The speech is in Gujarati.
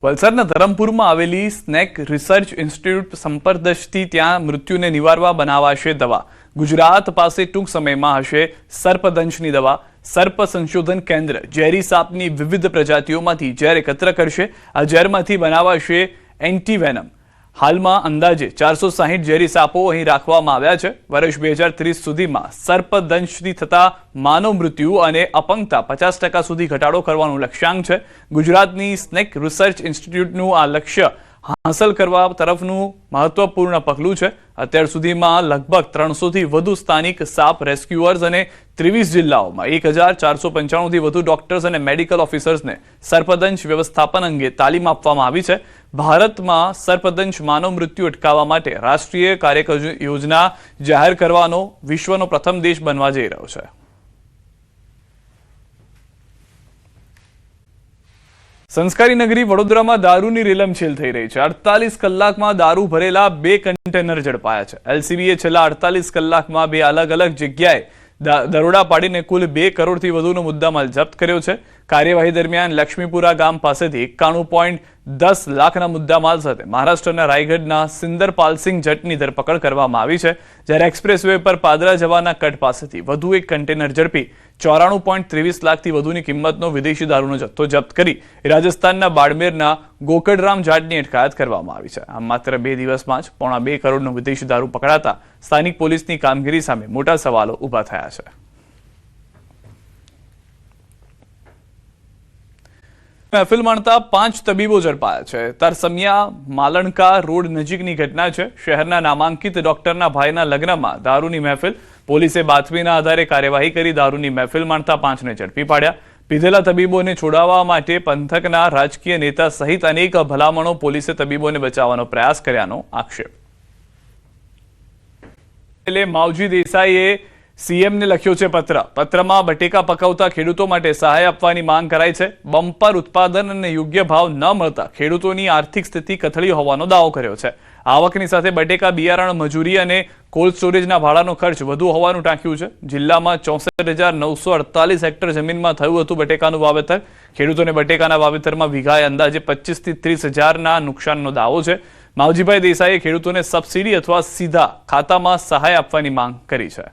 વલસાડના ધરમપુરમાં આવેલી સ્નેક રિસર્ચ ઇન્સ્ટિટ્યૂટ સંપર્દશથી ત્યાં મૃત્યુને નિવારવા બનાવાશે દવા। ગુજરાત પાસે ટૂંક સમયમાં હશે સર્પદંશની દવા। સર્પ સંશોધન કેન્દ્ર ઝેરી સાપની વિવિધ પ્રજાતિઓમાંથી ઝેર એકત્ર કરશે। આ ઝેરમાંથી બનાવાશે એન્ટીવેનમ। હાલમાં અંદાજે 460 ઝેરી સાપો અહીં રાખવામાં આવ્યા છે। વર્ષ 2030 સુધીમાં સર્પદંશથી થતા માનવ મૃત્યુ અને અપંગતા 50% સુધી ઘટાડો કરવાનું લક્ષ્યાંક છે। ગુજરાતની સ્નેક રિસર્ચ ઇન્સ્ટિટ્યૂટનું આ લક્ષ્ય હાંસલ કરવા તરફનું મહત્વપૂર્ણ પગલું છે। અત્યાર સુધીમાં લગભગ 300 થી વધુ સ્થાનિક સાપ રેસ્ક્યુઅર્સ અને 23 જિલ્લાઓમાં 1495 થી વધુ ડોક્ટર્સ અને મેડિકલ ઓફિસર્સને સર્પદંશ વ્યવસ્થાપન અંગે તાલીમ આપવામાં આવી છે। ભારતમાં સર્પદંશ માનવ મૃત્યુ અટકાવવા માટે રાષ્ટ્રીય કાર્યયોજના જાહેર કરવાનો વિશ્વનો પ્રથમ દેશ બનવા જઈ રહ્યો છે। સંસ્કારી નગરી વડોદરામાં દારૂની રેલમછેલ થઈ રહી છે। 48 કલાકમાં દારૂ ભરેલા 2 કન્ટેનર ઝડપાયા છે। એલસીબીએ છેલ્લા 48 કલાકમાં 2 અલગ અલગ જગ્યાએ દરોડા પાડીને કુલ 2 કરોડથી વધુનો મુદ્દામાલ જપ્ત કર્યો છે। કાર્યવાહી દરમિયાન લક્ષ્મીપુરા ગામ પાસેથી 91.10 લાખના મુદ્દામાલ સાથે મહારાષ્ટ્રના રાયગઢના સિંદરપાલસિંહ જટની ધરપકડ કરવામાં આવી છે। જ્યારે એક્સપ્રેસ વે પર પાદરા જવાના કટ પાસેથી વધુ એક કન્ટેનર ઝડપી 94.23 લાખથી વધુની કિંમતનો વિદેશી દારૂનો જથ્થો જપ્ત કરી રાજસ્થાનના બાડમેરના ગોકળરામ જાટની અટકાયત કરવામાં આવી છે। આમ માત્ર 2 દિવસમાં જ 2.25 કરોડનો વિદેશી દારૂ પકડાતા સ્થાનિક પોલીસની કામગીરી સામે મોટા સવાલો ઊભા થયા છે। મહેફિલ માણતા 5 તબીબો ઝડપાયા છે। તરસમિયા માલણકા રોડ નજીકની ઘટના છે। શહેરના નામાંકિત ડોક્ટરના ભાઈના લગ્નમાં દારૂની મહેફિલ। પોલીસે બાતમીના આધારે કાર્યવાહી કરી દારૂની મહેફિલ માણતા 5ને ઝડપી પાડ્યા। પીધેલા તબીબોને છોડાવવા માટે પંથકના રાજકીય નેતા સહિત અનેક ભલામણો પોલીસે તબીબોને બચાવવાનો પ્રયાસ કર્યાનો આક્ષેપ। માવજી દેસાઈએ સીએમને લખ્યો છે પત્રમાં બટેકા પકવતા ખેડૂતો માટે સહાય આપવાની માંગ કરાઈ છે। બમ્પર ઉત્પાદન અને યોગ્ય ભાવ ન મળતા ખેડૂતોની આર્થિક સ્થિતિ કથળી હોવાનો દાવો કર્યો છે। આવકની સાથે બટેકા બિયારણ મજૂરી અને કોલ્ડ સ્ટોરેજના ભાડાનો ખર્ચ વધુ હોવાનું ટાંક્યું છે। જિલ્લામાં 64,948 હેક્ટર જમીનમાં થયું હતું બટેકાનું વાવેતર। ખેડૂતોને બટેકાના વાવેતરમાં વીઘાએ અંદાજે 25 થી 30 હજારના નુકસાનનો દાવો છે। માવજીભાઈ દેસાઈએ ખેડૂતોને સબસિડી અથવા સીધા ખાતામાં સહાય આપવાની માંગ કરી છે।